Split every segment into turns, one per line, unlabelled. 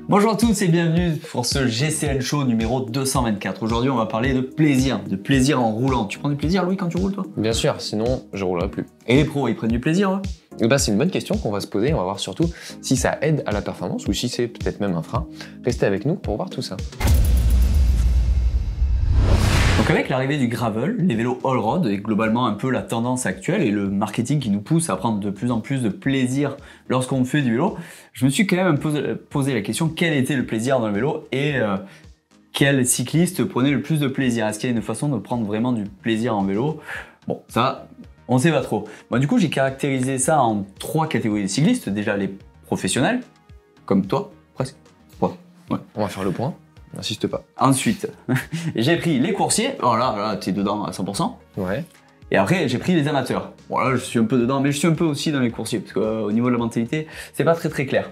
Bonjour à tous et bienvenue pour ce GCN Show numéro 224. Aujourd'hui, on va parler de plaisir en roulant. Tu prends du plaisir, Louis, quand tu roules, toi?
Bien sûr, sinon je roulerai plus.
Et les pros, ils prennent du plaisir, eux?
C'est une bonne question qu'on va se poser. On va voir surtout si ça aide à la performance ou si c'est peut-être même un frein. Restez avec nous pour voir tout ça.
Donc avec l'arrivée du gravel, les vélos all-road est globalement un peu la tendance actuelle et le marketing qui nous pousse à prendre de plus en plus de plaisir lorsqu'on fait du vélo, je me suis quand même posé la question quel était le plaisir dans le vélo et quel cycliste prenait le plus de plaisir. Est-ce qu'il y a une façon de prendre vraiment du plaisir en vélo? Bon, ça, on sait pas trop. Bon, du coup, j'ai caractérisé ça en 3 catégories de cyclistes. Déjà les professionnels, comme toi, presque. Ouais.
On va faire le point. N'insiste pas.
Ensuite, j'ai pris les coursiers. Oh là, t'es dedans à 100%.
Ouais.
Et après, j'ai pris les amateurs. Bon là, je suis un peu dedans, mais je suis un peu aussi dans les coursiers, parce qu'au niveau de la mentalité, c'est pas très clair.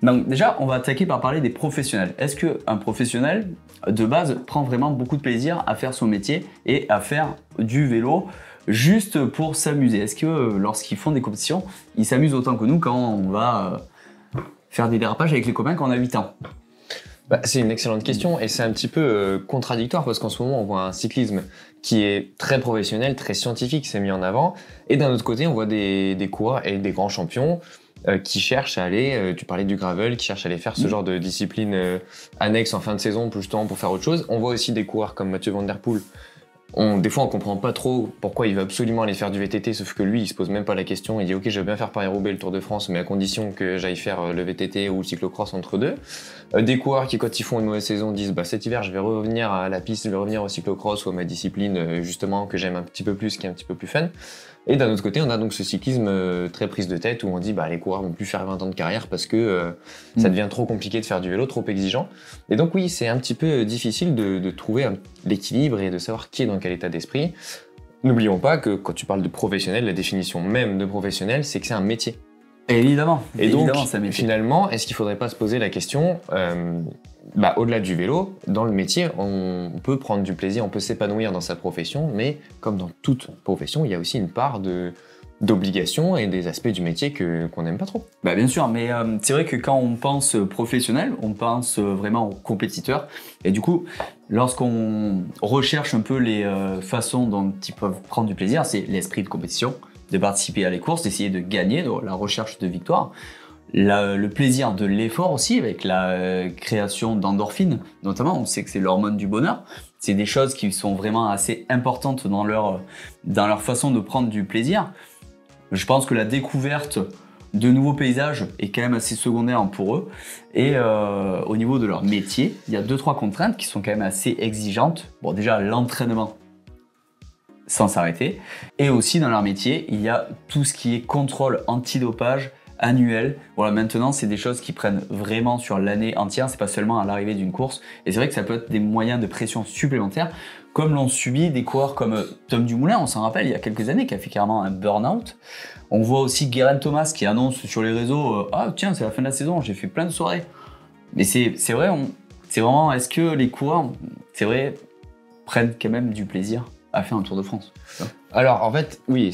Donc déjà, on va attaquer par parler des professionnels. Est-ce qu'un professionnel, de base, prend vraiment beaucoup de plaisir à faire son métier et à faire du vélo juste pour s'amuser? Est-ce que lorsqu'ils font des compétitions, ils s'amusent autant que nous quand on va faire des dérapages avec les copains quand on a 8 ans?
C'est une excellente question et c'est un petit peu contradictoire parce qu'en ce moment on voit un cyclisme qui est très professionnel, très scientifique, c'est mis en avant, et d'un autre côté on voit des coureurs et des grands champions qui cherchent à aller, tu parlais du gravel, qui cherchent à aller faire ce genre de discipline annexe en fin de saison, plus temps pour faire autre chose. On voit aussi des coureurs comme Mathieu Van Der Poel. Des fois, on comprend pas trop pourquoi il veut absolument aller faire du VTT, sauf que lui, il se pose même pas la question. Il dit ok, je veux bien faire Paris-Roubaix, le Tour de France, mais à condition que j'aille faire le VTT ou le cyclocross entre deux. Des coureurs qui, quand ils font une mauvaise saison, disent cet hiver, je vais revenir à la piste, je vais revenir au cyclocross ou à ma discipline justement que j'aime un petit peu plus, qui est un petit peu plus fun. Et d'un autre côté, on a donc ce cyclisme très prise de tête où on dit les coureurs vont plus faire 20 ans de carrière parce que ça devient trop compliqué de faire du vélo, trop exigeant. Et donc oui, c'est un petit peu difficile de trouver l'équilibre et de savoir qui est dans quel état d'esprit. N'oublions pas que quand tu parles de professionnel, la définition même de professionnel, c'est que c'est un métier.
Évidemment.
Et donc,
c'est un métier.
finalement, est-ce qu'il ne faudrait pas se poser la question au-delà du vélo, dans le métier, on peut prendre du plaisir, on peut s'épanouir dans sa profession, mais comme dans toute profession, il y a aussi une part d'obligation et des aspects du métier qu'on n'aime pas trop.
Bien sûr, mais c'est vrai que quand on pense professionnel, on pense vraiment aux compétiteurs. Et du coup, lorsqu'on recherche un peu les façons dont ils peuvent prendre du plaisir, c'est l'esprit de compétition, de participer à les courses, d'essayer de gagner, de la recherche de victoire. Le plaisir de l'effort aussi, avec la création d'endorphines, notamment, on sait que c'est l'hormone du bonheur. C'est des choses qui sont vraiment assez importantes dans leur façon de prendre du plaisir. Je pense que la découverte de nouveaux paysages est quand même assez secondaire pour eux. Et au niveau de leur métier, il y a 2-3 contraintes qui sont quand même assez exigeantes. Bon, déjà, l'entraînement sans s'arrêter. Et aussi, dans leur métier, il y a tout ce qui est contrôle antidopage annuel. Voilà, maintenant, c'est des choses qui prennent vraiment sur l'année entière, c'est pas seulement à l'arrivée d'une course. Et c'est vrai que ça peut être des moyens de pression supplémentaires, comme l'ont subi des coureurs comme Tom Dumoulin, on s'en rappelle, il y a quelques années, qui a fait carrément un burn-out. On voit aussi Geraint Thomas qui annonce sur les réseaux ah tiens, c'est la fin de la saison, j'ai fait plein de soirées. Mais c'est vrai, c'est vraiment, est-ce que les coureurs, c'est vrai, prennent quand même du plaisir à faire un Tour de France?
Alors, en fait, oui,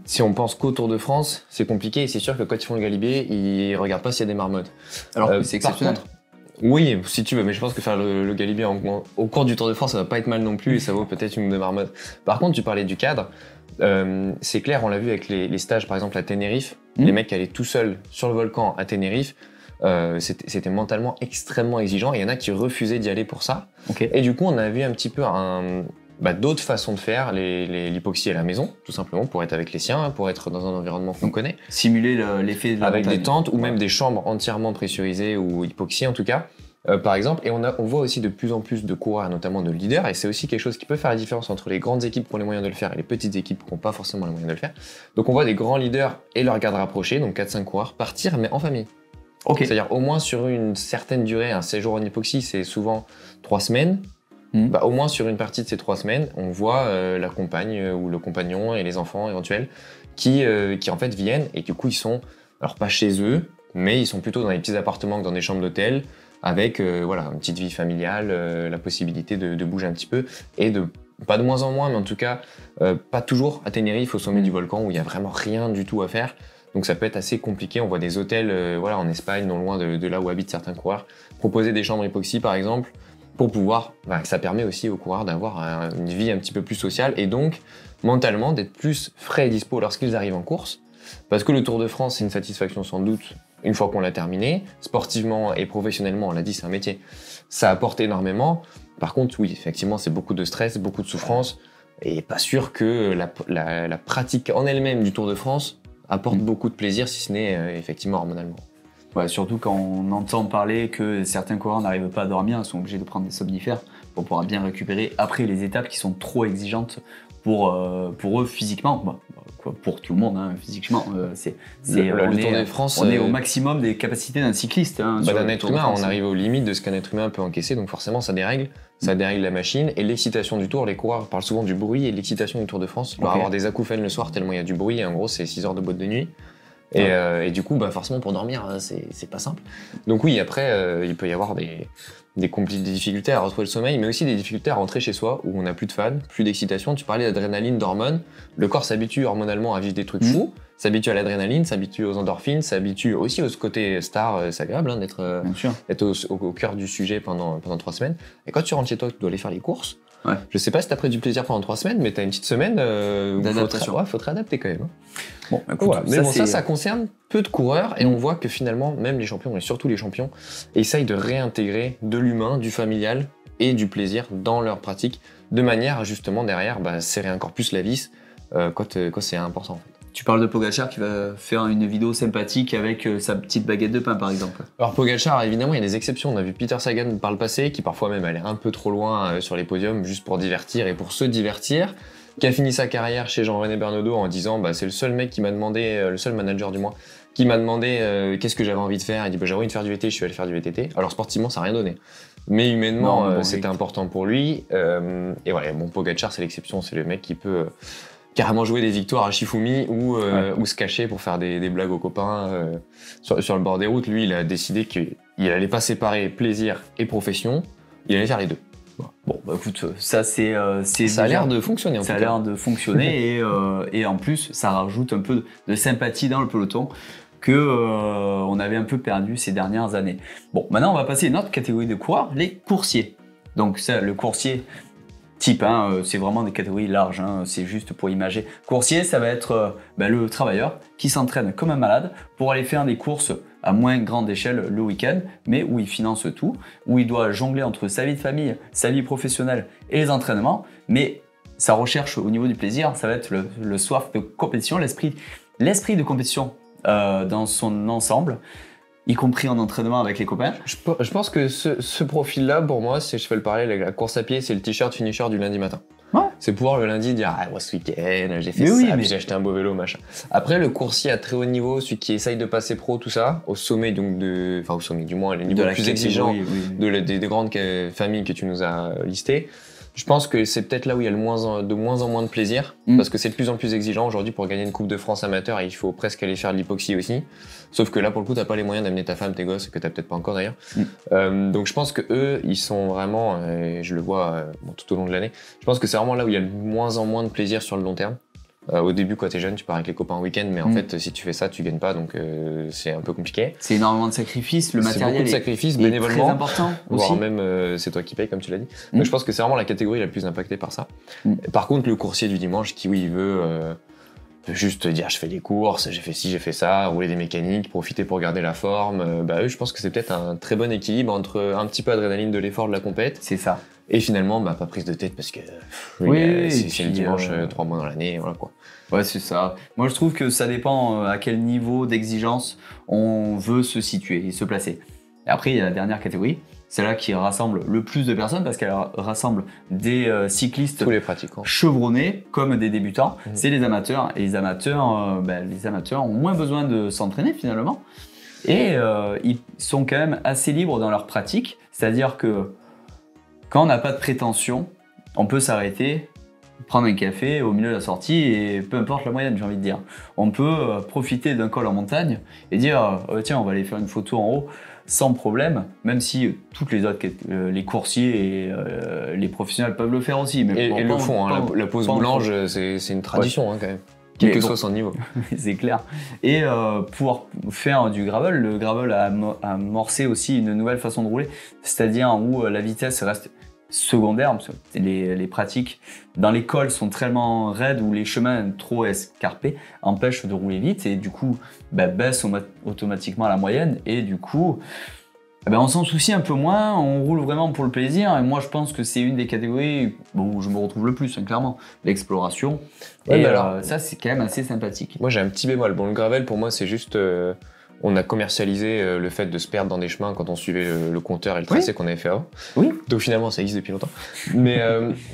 si on pense qu'au Tour de France, c'est compliqué et c'est sûr que quand ils font le Galibier, ils regardent pas s'il y a des marmottes.
Alors c'est exceptionnel.
Par contre, oui, si tu veux, mais je pense que faire le Galibier au cours du Tour de France, ça va pas être mal non plus et ça vaut peut-être une ou deux marmottes. Par contre, tu parlais du cadre, c'est clair, on l'a vu avec les stages par exemple à Tenerife, les mecs qui allaient tout seuls sur le volcan à Tenerife, c'était mentalement extrêmement exigeant et il y en a qui refusaient d'y aller pour ça.
Okay.
Et du coup, on a vu un petit peu d'autres façons de faire l'hypoxie à la maison, tout simplement, pour être avec les siens, pour être dans un environnement qu'on connaît.
Simuler l'effet de la
avec
montagne.
des tentes ou même des chambres entièrement pressurisées ou hypoxie en tout cas, par exemple. Et on voit aussi de plus en plus de coureurs, notamment de leaders, et c'est aussi quelque chose qui peut faire la différence entre les grandes équipes qui ont les moyens de le faire et les petites équipes qui n'ont pas forcément les moyens de le faire. Donc on voit des grands leaders et leur garde rapprochée, donc 4-5 coureurs, partir, mais en famille.
Okay.
C'est-à-dire au moins sur une certaine durée, un séjour en hypoxie, c'est souvent 3 semaines. Au moins sur une partie de ces 3 semaines, on voit la compagne ou le compagnon et les enfants éventuels qui en fait viennent et du coup ils sont, alors pas chez eux, mais ils sont plutôt dans des petits appartements que dans des chambres d'hôtel avec une petite vie familiale, la possibilité de bouger un petit peu et pas de moins en moins, mais en tout cas pas toujours à Tenerife au sommet du volcan où il n'y a vraiment rien du tout à faire. Donc ça peut être assez compliqué. On voit des hôtels en Espagne, non loin de là où habitent certains coureurs, proposer des chambres hypoxie par exemple, pour pouvoir, ça permet aussi aux coureurs d'avoir une vie un petit peu plus sociale et donc mentalement d'être plus frais et dispo lorsqu'ils arrivent en course. Parce que le Tour de France, c'est une satisfaction sans doute une fois qu'on l'a terminé. Sportivement et professionnellement, on l'a dit, c'est un métier. Ça apporte énormément. Par contre, oui, effectivement, c'est beaucoup de stress, beaucoup de souffrance. Et pas sûr que la pratique en elle-même du Tour de France apporte beaucoup de plaisir, si ce n'est effectivement hormonalement.
Ouais, surtout quand on entend parler que certains coureurs n'arrivent pas à dormir, ils sont obligés de prendre des somnifères pour pouvoir bien récupérer après les étapes qui sont trop exigeantes pour eux physiquement. Pour tout le monde, hein, physiquement.
Le Tour de France,
on est au maximum des capacités d'un cycliste. Hein,
d'un être humain, on arrive aux limites de ce qu'un être humain peut encaisser, donc forcément ça dérègle la machine. Et l'excitation du Tour, les coureurs parlent souvent du bruit et de l'excitation du Tour de France. Il va avoir des acouphènes le soir tellement il y a du bruit, et en gros c'est 6 heures de boîte de nuit. Et du coup, forcément pour dormir, c'est pas simple. Donc oui, après, il peut y avoir des difficultés à retrouver le sommeil, mais aussi des difficultés à rentrer chez soi, où on n'a plus de fans, plus d'excitation. Tu parlais d'adrénaline, d'hormones. Le corps s'habitue hormonalement à vivre des trucs fous, s'habitue à l'adrénaline, s'habitue aux endorphines, s'habitue aussi au côté star. C'est agréable d'être au cœur du sujet pendant 3 semaines. Et quand tu rentres chez toi, tu dois aller faire les courses. Ouais. Je sais pas si t'as pris du plaisir pendant 3 semaines, mais t'as une petite semaine
d'adaptation.
Faut te réadapter quand même.
Bon, écoute,
ça concerne peu de coureurs et on voit que finalement, même les champions, et surtout les champions, essayent de réintégrer de l'humain, du familial et du plaisir dans leur pratique, de manière à justement derrière serrer encore plus la vis quand c'est important en fait.
Tu parles de Pogacar qui va faire une vidéo sympathique avec sa petite baguette de pain par exemple.
Alors Pogacar, évidemment, il y a des exceptions. On a vu Peter Sagan par le passé qui parfois même allait un peu trop loin sur les podiums juste pour divertir et pour se divertir, qui a fini sa carrière chez Jean-René Bernaudot en disant c'est le seul mec qui m'a demandé, le seul manager du moins, qui m'a demandé qu'est-ce que j'avais envie de faire. Il dit j'avais envie de faire du VT, je suis allé faire du VTT. Alors sportivement ça n'a rien donné. Mais humainement c'était important pour lui. Et voilà, Pogacar c'est l'exception, c'est le mec qui peut carrément jouer des victoires à Shifumi ou se cacher pour faire des blagues aux copains sur le bord des routes. Lui, il a décidé qu'il allait pas séparer plaisir et profession, il allait faire les deux.
Bon, écoute, ça
ça a l'air de fonctionner.
Ça a l'air de fonctionner et en plus, ça rajoute un peu de sympathie dans le peloton on avait un peu perdu ces dernières années. Bon, maintenant, on va passer à une autre catégorie de coureurs, les coursiers. Donc ça, le coursier type, c'est vraiment des catégories larges, c'est juste pour imager. Coursier, ça va être le travailleur qui s'entraîne comme un malade pour aller faire des courses à moins grande échelle le week-end, mais où il finance tout, où il doit jongler entre sa vie de famille, sa vie professionnelle et les entraînements, mais sa recherche au niveau du plaisir, ça va être le soif de compétition, l'esprit de compétition dans son ensemble, y compris en entraînement avec les copains.
Je pense que ce profil-là, pour moi, je fais le parallèle avec la course à pied, c'est le t-shirt finisher du lundi matin. Ouais. C'est pouvoir le lundi dire moi ce week-end j'ai fait mais j'ai acheté un beau vélo machin. Après le coursier à très haut niveau, celui qui essaye de passer pro tout ça, au sommet donc au sommet du moins les niveaux plus exigeants des grandes familles que tu nous as listées. Je pense que c'est peut-être là où il y a de moins en moins de plaisir, parce que c'est de plus en plus exigeant aujourd'hui. Pour gagner une Coupe de France amateur, il faut presque aller faire de l'hypoxie aussi. Sauf que là, pour le coup, t'as pas les moyens d'amener ta femme, tes gosses, que t'as peut-être pas encore d'ailleurs. Donc je pense que eux, ils sont vraiment, et je le vois tout au long de l'année, je pense que c'est vraiment là où il y a de moins en moins de plaisir sur le long terme. Au début, quand t'es jeune, tu pars avec les copains en week-end, mais en fait, si tu fais ça, tu gagnes pas, donc c'est un peu compliqué.
C'est énormément de sacrifices, le matériel
beaucoup de sacrifices, bénévolement,
très important aussi.
Voire même c'est toi qui payes, comme tu l'as dit. Donc je pense que c'est vraiment la catégorie la plus impactée par ça. Par contre, le coursier du dimanche, qui il veut juste dire je fais des courses, j'ai fait ci, j'ai fait ça, rouler des mécaniques, profiter pour garder la forme, eux, je pense que c'est peut-être un très bon équilibre entre un petit peu adrénaline de l'effort de la compète.
C'est ça.
Et finalement, pas prise de tête parce que c'est le dimanche 3 mois dans l'année, voilà quoi.
Ouais, c'est ça. Moi, je trouve que ça dépend à quel niveau d'exigence on veut se situer et se placer. Et après, il y a la dernière catégorie, celle-là qui rassemble le plus de personnes parce qu'elle rassemble des cyclistes
tous les pratiquants
chevronnés comme des débutants. C'est les amateurs. Et les amateurs ont moins besoin de s'entraîner finalement. Et ils sont quand même assez libres dans leur pratique. C'est-à-dire que quand on n'a pas de prétention, on peut s'arrêter, prendre un café au milieu de la sortie et peu importe la moyenne, j'ai envie de dire. On peut profiter d'un col en montagne et dire tiens, on va aller faire une photo en haut sans problème, même si toutes les autres, les coursiers et les professionnels peuvent le faire aussi. Mais
et le font, la pause boulange, c'est une tradition quand même. quel que soit son niveau.
C'est clair. Et pour faire du gravel, le gravel a amorcé aussi une nouvelle façon de rouler, c'est-à-dire où la vitesse reste secondaire, parce que les pratiques dans les cols sont tellement raides ou les chemins trop escarpés empêchent de rouler vite et du coup baisse automatiquement la moyenne et du coup on s'en soucie un peu moins, on roule vraiment pour le plaisir et moi je pense que c'est une des catégories où je me retrouve le plus, l'exploration.
Ouais,
et
alors,
ça c'est quand même assez sympathique.
Moi j'ai un petit bémol. Bon, le gravel pour moi c'est juste on a commercialisé le fait de se perdre dans des chemins quand on suivait le compteur et le tracé qu'on avait fait avant.
Oui.
Donc finalement ça existe depuis longtemps. Mais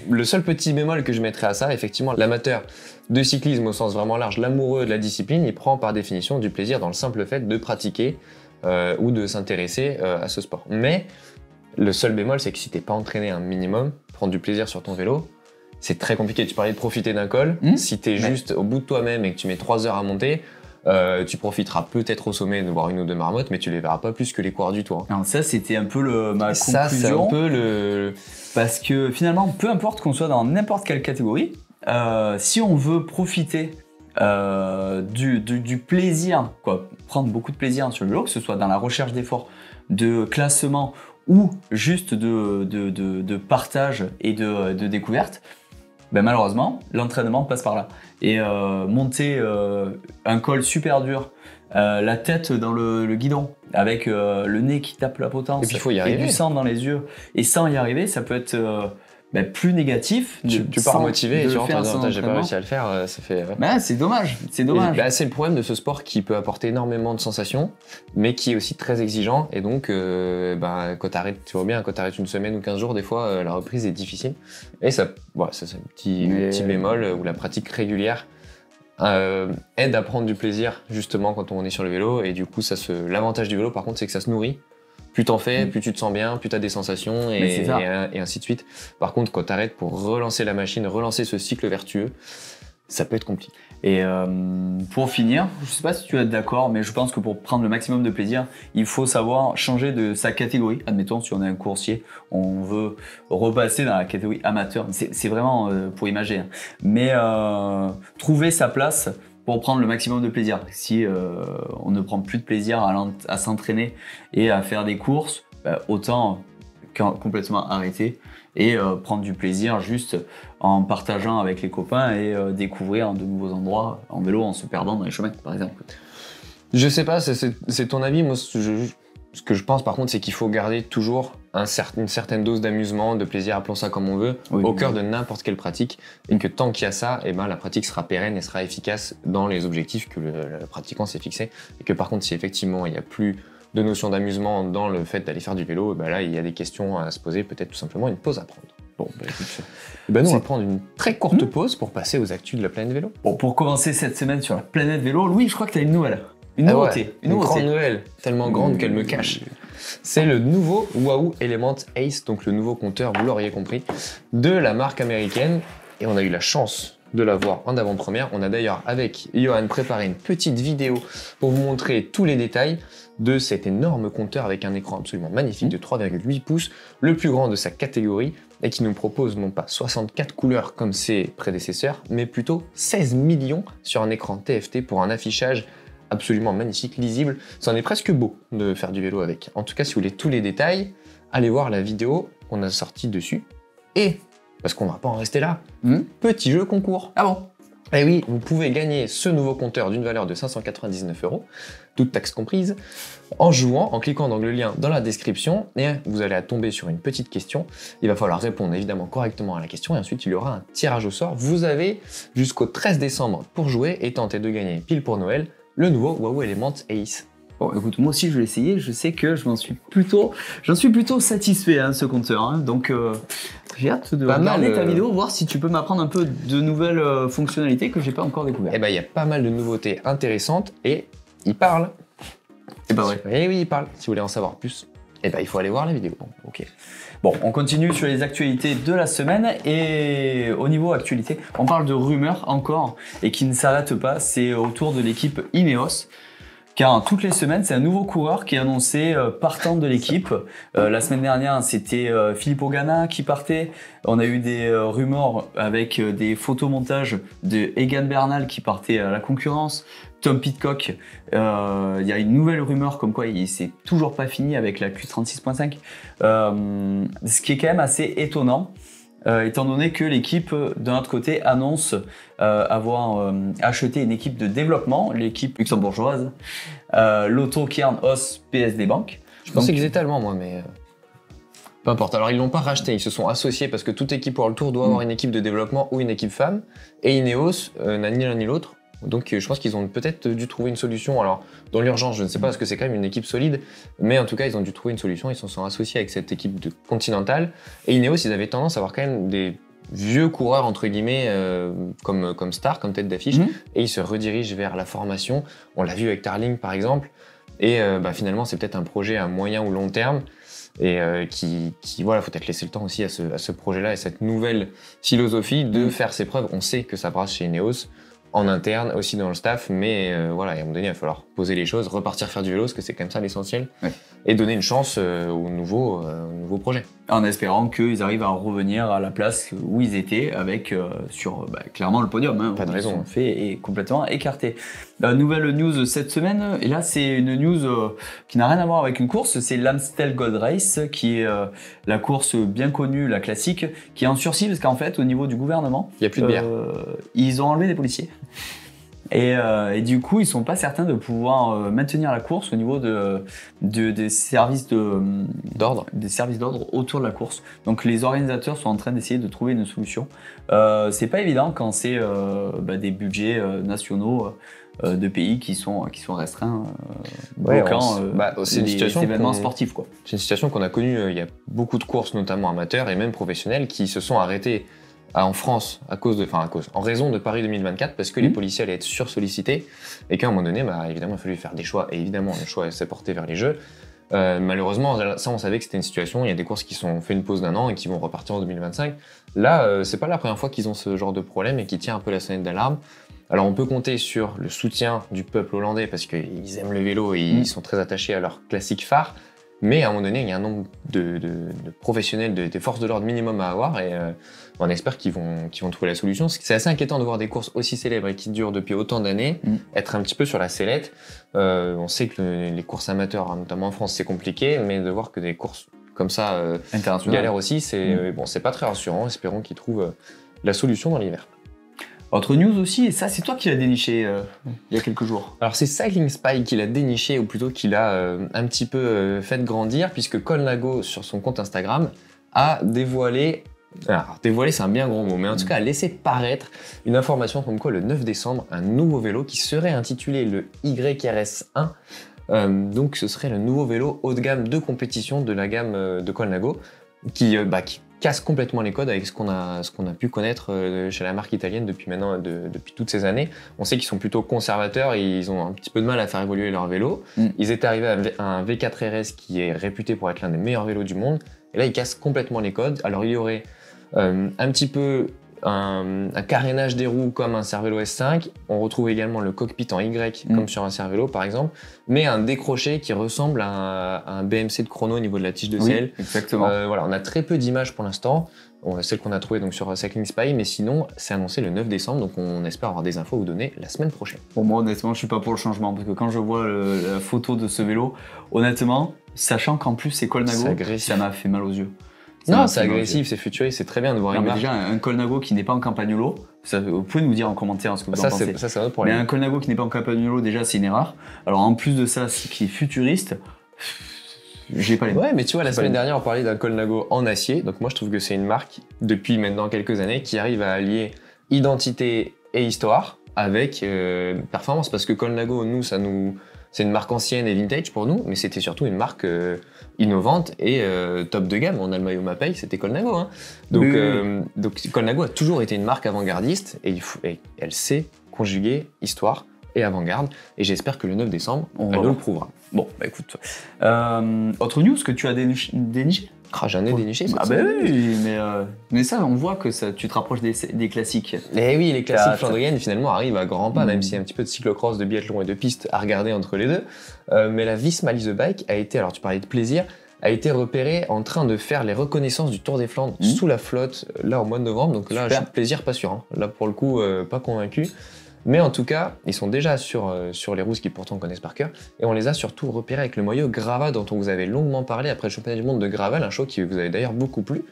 le seul petit bémol que je mettrais à ça, effectivement, l'amateur de cyclisme au sens vraiment large, l'amoureux de la discipline, il prend par définition du plaisir dans le simple fait de pratiquer ou de s'intéresser à ce sport. Mais le seul bémol, c'est que si t'es pas entraîné un minimum, prendre du plaisir sur ton vélo, c'est très compliqué. Tu parlais de profiter d'un col. Si t'es juste au bout de toi-même et que tu mets 3 heures à monter, tu profiteras peut-être au sommet de voir une ou deux marmottes, mais tu les verras pas plus que les coureurs du tour.
Alors ça, c'était un peu ma conclusion.
Ça, c'est un peu le...
Parce que finalement, peu importe qu'on soit dans n'importe quelle catégorie, si on veut profiter du plaisir, prendre beaucoup de plaisir sur le vélo, que ce soit dans la recherche d'efforts, de classement ou juste de partage et de découverte, malheureusement, l'entraînement passe par là. Et monter un col super dur, la tête dans le guidon, avec le nez qui tape la potence,
et puis, faut y arriver.
Et du sang dans les yeux, et sans y arriver, ça peut être plus négatif.
Tu pars motivé et tu rentres en disant j'ai pas réussi à le faire, ça fait...
c'est dommage, c'est dommage.
C'est le problème de ce sport qui peut apporter énormément de sensations, mais qui est aussi très exigeant, et donc quand t'arrêtes, tu vois bien, quand t'arrêtes une semaine ou 15 jours, des fois la reprise est difficile. Et ça c'est un petit bémol où la pratique régulière aide à prendre du plaisir justement quand on est sur le vélo, et du coup l'avantage du vélo par contre c'est que ça se nourrit. Plus t'en fais, plus tu te sens bien, plus t'as des sensations et ainsi de suite. Par contre, quand t'arrêtes pour relancer la machine, relancer ce cycle vertueux, ça peut être compliqué.
Et pour finir, je sais pas si tu es d'accord, mais je pense que pour prendre le maximum de plaisir, il faut savoir changer de sa catégorie. Admettons, si on est un coursier, on veut repasser dans la catégorie amateur. C'est vraiment pour imager. Hein. Mais trouver sa place pour prendre le maximum de plaisir. Si on ne prend plus de plaisir à s'entraîner et à faire des courses, autant complètement arrêter et prendre du plaisir juste en partageant avec les copains et découvrir de nouveaux endroits en vélo en se perdant dans les chemins, par exemple.
Je sais pas, c'est ton avis. Moi, ce que je pense par contre, c'est qu'il faut garder toujours une certaine dose d'amusement, de plaisir, appelons ça comme on veut, au cœur de n'importe quelle pratique, et que tant qu'il y a ça, la pratique sera pérenne et sera efficace dans les objectifs que le pratiquant s'est fixé. Et que par contre, si effectivement il n'y a plus de notion d'amusement dans le fait d'aller faire du vélo, là il y a des questions à se poser, peut-être tout simplement une pause à prendre. Bon, écoute, nous on va prendre une très courte pause pour passer aux actus de la planète vélo.
Bon, pour commencer cette semaine sur la planète vélo, Louis, je crois que tu as une nouvelle. Une nouveauté.
Une grande nouvelle, tellement grande qu'elle me cache. C'est le nouveau Wahoo Element Ace, donc le nouveau compteur, vous l'auriez compris, de la marque américaine. Et on a eu la chance de la voir en avant-première. On a d'ailleurs, avec Johan, préparé une petite vidéo pour vous montrer tous les détails de cet énorme compteur avec un écran absolument magnifique de 3,8 pouces, le plus grand de sa catégorie, et qui nous propose non pas 64 couleurs comme ses prédécesseurs, mais plutôt 16 millions sur un écran TFT pour un affichage absolument magnifique, lisible. C'en est presque beau de faire du vélo avec. En tout cas, si vous voulez tous les détails, allez voir la vidéo qu'on a sortie dessus. Et, parce qu'on va pas en rester là, petit jeu concours.
Ah bon?
Et oui, vous pouvez gagner ce nouveau compteur d'une valeur de 599 €, toute taxe comprise, en jouant, en cliquant dans le lien dans la description, et vous allez tomber sur une petite question. Il va falloir répondre évidemment correctement à la question, et ensuite il y aura un tirage au sort. Vous avez jusqu'au 13 décembre pour jouer et tenter de gagner pile pour Noël le nouveau Wahoo Element Ace.
Bon, écoute, moi aussi je vais l'essayer, je sais que j'en suis plutôt satisfait, ce compteur, donc j'ai hâte de regarder ta vidéo, voir si tu peux m'apprendre un peu de nouvelles fonctionnalités que j'ai pas encore découvertes.
Il y a pas mal de nouveautés intéressantes, et il parle.
C'est pas vrai?
Eh oui, il parle. Si vous voulez en savoir plus, il faut aller voir la vidéo.
Ok. Bon, on continue sur les actualités de la semaine, et au niveau actualité, on parle de rumeurs encore, et qui ne s'arrêtent pas, c'est autour de l'équipe Ineos, car toutes les semaines, c'est un nouveau coureur qui est annoncé partant de l'équipe. La semaine dernière, c'était Filippo Ganna qui partait. On a eu des rumeurs avec des photomontages de Egan Bernal qui partait à la concurrence. Tom Pidcock, il y a une nouvelle rumeur comme quoi il s'est toujours pas fini avec la Q36.5. Ce qui est quand même assez étonnant. Étant donné que l'équipe, d'un autre côté, annonce avoir acheté une équipe de développement, l'équipe luxembourgeoise, Lotto Kern Os PSD Bank.
Je pensais qu'ils étaient allemands, moi, mais peu importe. Alors, ils l'ont pas racheté, ils se sont associés parce que toute équipe World Tour doit avoir une équipe de développement ou une équipe femme. Et Ineos n'a ni l'un ni l'autre. Donc, je pense qu'ils ont peut-être dû trouver une solution. Alors, dans l'urgence, je ne sais pas parce que c'est quand même une équipe solide, mais en tout cas, ils ont dû trouver une solution. Ils se sont associés avec cette équipe de Continental. Et Ineos, ils avaient tendance à avoir quand même des vieux coureurs, entre guillemets, comme star, comme tête d'affiche. Et ils se redirigent vers la formation. On l'a vu avec Tarling, par exemple. Et finalement, c'est peut-être un projet à moyen ou long terme. Et voilà, faut peut-être laisser le temps aussi à ce projet-là et cette nouvelle philosophie de faire ses preuves. On sait que ça brasse chez Ineos, en interne, aussi dans le staff, mais voilà, à un moment donné, il va falloir poser les choses, repartir faire du vélo, parce que c'est quand même ça l'essentiel, et donner une chance au nouveau projet. En espérant qu'ils arrivent à revenir à la place où ils étaient, avec clairement le podium. Hein, pas de raison.
Ils sont faits et complètement écartés. La nouvelle news cette semaine, et là c'est une news qui n'a rien à voir avec une course, c'est l'Amstel Gold Race, qui est la course bien connue, la classique, qui est en sursis, parce qu'en fait, au niveau du gouvernement,
il n'y a plus de bière.
Ils ont enlevé des policiers. Et du coup, ils sont pas certains de pouvoir maintenir la course au niveau des services d'ordre autour de la course. Donc, les organisateurs sont en train d'essayer de trouver une solution. C'est pas évident quand c'est des budgets nationaux de pays qui sont restreints, bloquant les événements sportifs, quoi.
C'est une situation qu'on a connue. Il y a beaucoup de courses, notamment amateurs et même professionnelles, qui se sont arrêtées en France en raison de Paris 2024 parce que les policiers allaient être sursollicités et qu'à un moment donné, évidemment, il a fallu faire des choix et évidemment, le choix s'est porté vers les Jeux. Malheureusement, ça, on savait que c'était une situation. Il y a des courses qui sont fait une pause d'1 an et qui vont repartir en 2025. Là, c'est pas la première fois qu'ils ont ce genre de problème et qui tient un peu la sonnette d'alarme. Alors, on peut compter sur le soutien du peuple hollandais parce qu'ils aiment le vélo et ils sont très attachés à leur classique phare. Mais à un moment donné, il y a un nombre de professionnels, des forces de l'ordre minimum à avoir et on espère qu'ils vont trouver la solution. C'est assez inquiétant de voir des courses aussi célèbres et qui durent depuis autant d'années être un petit peu sur la sellette. On sait que les courses amateurs, notamment en France, c'est compliqué, mais de voir que des courses comme ça galèrent aussi, c'est pas très rassurant. Espérons qu'ils trouvent la solution dans l'hiver.
Autre news aussi, et ça c'est toi qui l'as déniché il y a quelques jours.
Alors c'est Cycling Spy qui l'a déniché, ou plutôt qui l'a un petit peu fait grandir, puisque Colnago sur son compte Instagram a dévoilé, alors dévoilé c'est un bien gros mot, mais en tout cas a laissé paraître une information comme quoi le 9 décembre, un nouveau vélo qui serait intitulé le YRS1, donc ce serait le nouveau vélo haut de gamme de compétition de la gamme de Colnago, qui casse complètement les codes avec ce qu'on a pu connaître chez la marque italienne depuis toutes ces années. On sait qu'ils sont plutôt conservateurs et ils ont un petit peu de mal à faire évoluer leur vélo. Ils étaient arrivés à un V4 RS qui est réputé pour être l'un des meilleurs vélos du monde. Et là, ils cassent complètement les codes. Alors, il y aurait un petit peu un carénage des roues comme un Cervélo S5. On retrouve également le cockpit en Y comme sur un Cervélo par exemple, mais un décroché qui ressemble à un BMC de chrono au niveau de la tige de selle.
Exactement.
Voilà, on a très peu d'images pour l'instant, celle qu'on a trouvée donc sur Cycling Spy, mais sinon c'est annoncé le 9 décembre, donc on espère avoir des infos à vous donner la semaine prochaine.
Bon, moi honnêtement je suis pas pour le changement, parce que quand je vois la photo de ce vélo, honnêtement, sachant qu'en plus c'est Colnago, ça m'a fait mal aux yeux.
Non, c'est agressif, c'est futuriste, c'est très bien de voir une marque.
Déjà, un Colnago qui n'est pas en Campagnolo, vous pouvez nous dire en commentaire ce que vous en pensez.
Ça, c'est un autre problème.
Mais un Colnago qui n'est pas en Campagnolo, déjà, c'est une erreur. Alors, en plus de ça, qui est futuriste, j'ai pas les mots.
Ouais, mais tu vois, la semaine dernière, on parlait d'un Colnago en acier. Donc, moi, je trouve que c'est une marque, depuis maintenant quelques années, qui arrive à allier identité et histoire avec performance. Parce que Colnago, c'est une marque ancienne et vintage pour nous, mais c'était surtout une marque innovante et top de gamme. On a le maillot Mapei, c'était Colnago. Hein. Donc Colnago a toujours été une marque avant-gardiste et elle sait conjuguer histoire et avant-garde. Et j'espère que le 9 décembre,
On
elle
va
nous le
voir.
prouvera.
Bon, bah écoute. Autre news que tu as déniché?
Ah, j'en ai déniché cette
Ah bah
semaine.
oui, mais ça, on voit que ça, tu te rapproches des classiques.
Et oui, les classiques
Quatre.
flandriennes finalement arrivent à grands pas, même s'il y a un petit peu de cyclocross, de biathlon et de piste à regarder entre les deux. Mais la Visma Lease a Bike a été, alors tu parlais de plaisir, a été repérée en train de faire les reconnaissances du Tour des Flandres sous la flotte, là au mois de novembre. Donc là,
Super.
je suis plaisir, pas sûr. Hein. Là pour le coup, pas convaincu. Mais en tout cas, ils sont déjà sur les rousses qui pourtant connaissent par cœur. Et on les a surtout repérés avec le maillot Grava dont on vous avait longuement parlé après le championnat du monde de Gravel, un show qui vous avait d'ailleurs beaucoup plu.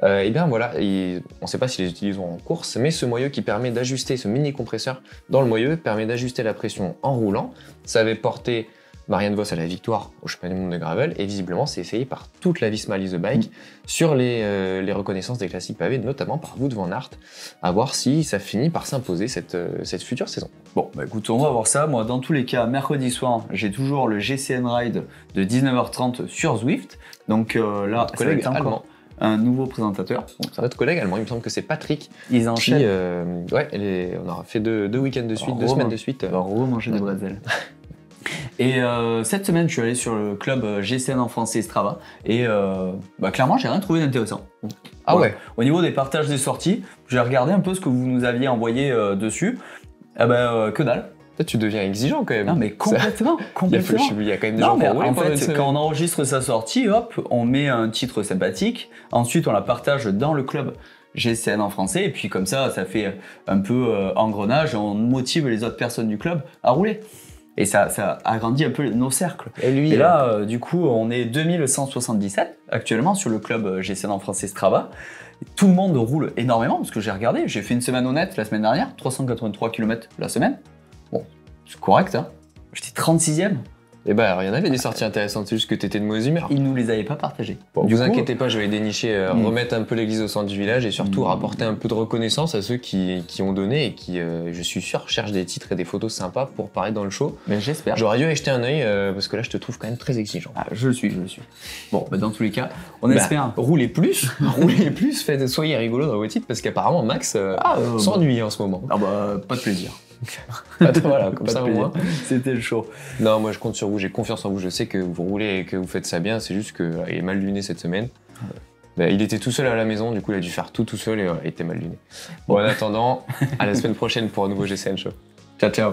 Et bien voilà, on ne sait pas s'ils les utiliseront en course, mais ce maillot qui permet d'ajuster, ce mini compresseur dans le maillot, permet d'ajuster la pression en roulant. Ça avait porté Marianne Vos à la victoire au championnat du monde de Gravel, et visiblement c'est essayé par toute la Visma Lease Bike sur les reconnaissances des classiques pavés, notamment par Wout van Aert, à voir si ça finit par s'imposer cette future saison.
Bon, bah écoute, on va voir ça. Moi, dans tous les cas, mercredi soir, j'ai toujours le GCN Ride de 19h30 sur Zwift. Donc là, ça va
Collègue
être encore
allemand.
un nouveau présentateur. Bon, ça,
Notre collègue allemand, il me semble que c'est Patrick,
ils
qui,
enchaînent.
on aura fait deux week-ends de suite,
Alors,
2 semaines de suite.
On va remanger des bretzels. Et cette semaine, je suis allé sur le club GCN en français Strava. Et bah, clairement, j'ai rien trouvé d'intéressant.
Ah
Voilà.
ouais.
Au niveau des partages des sorties, j'ai regardé un peu ce que vous nous aviez envoyé dessus. Ah bah, que dalle.
Toi, tu deviens exigeant quand même.
Non, mais complètement.
Il y
complètement.
a quand même des
Non,
gens
mais
pour rouler
en
pendant une
fait,
semaine.
quand on enregistre sa sortie, hop, on met un titre sympathique. Ensuite, on la partage dans le club GCN en français. Et puis, comme ça fait un peu engrenage. Et on motive les autres personnes du club à rouler. Et ça agrandit un peu nos cercles.
Et lui,
Et là, du coup, on est 2177 actuellement sur le club GCN en français Strava. Et tout le monde roule énormément parce que j'ai regardé. J'ai fait une semaine honnête la semaine dernière, 383 km la semaine. Bon, c'est correct, hein. J'étais 36e.
et bah, il y en avait des sorties intéressantes, c'est juste que t'étais de mauvaise humeur.
Ils nous les avaient pas partagés.
Bon,
Du
vous
coup,
inquiétez pas, je vais dénicher, remettre un peu l'église au centre du village et surtout rapporter un peu de reconnaissance à ceux qui ont donné et qui, je suis sûr, cherchent des titres et des photos sympas pour paraître dans le show.
mais j'espère.
J'aurais dû y jeter un œil parce que là, je te trouve quand même très exigeant.
Ah, je le suis. Bon, bah, dans tous les cas, on
Bah,
espère.
roulez plus, soyez rigolo dans vos titres parce qu'apparemment Max s'ennuie en ce moment.
Ah bah, pas de plaisir.
Voilà, comme
Pas
ça
de
au
plaisir.
moins.
C'était le show.
Non, moi je compte sur vous, j'ai confiance en vous, je sais que vous roulez et que vous faites ça bien, c'est juste qu'il est mal luné cette semaine. Bah, il était tout seul à la maison, du coup il a dû faire tout seul et il était mal luné. Bon, en attendant, à la semaine prochaine pour un nouveau GCN Show.
Ciao, ciao.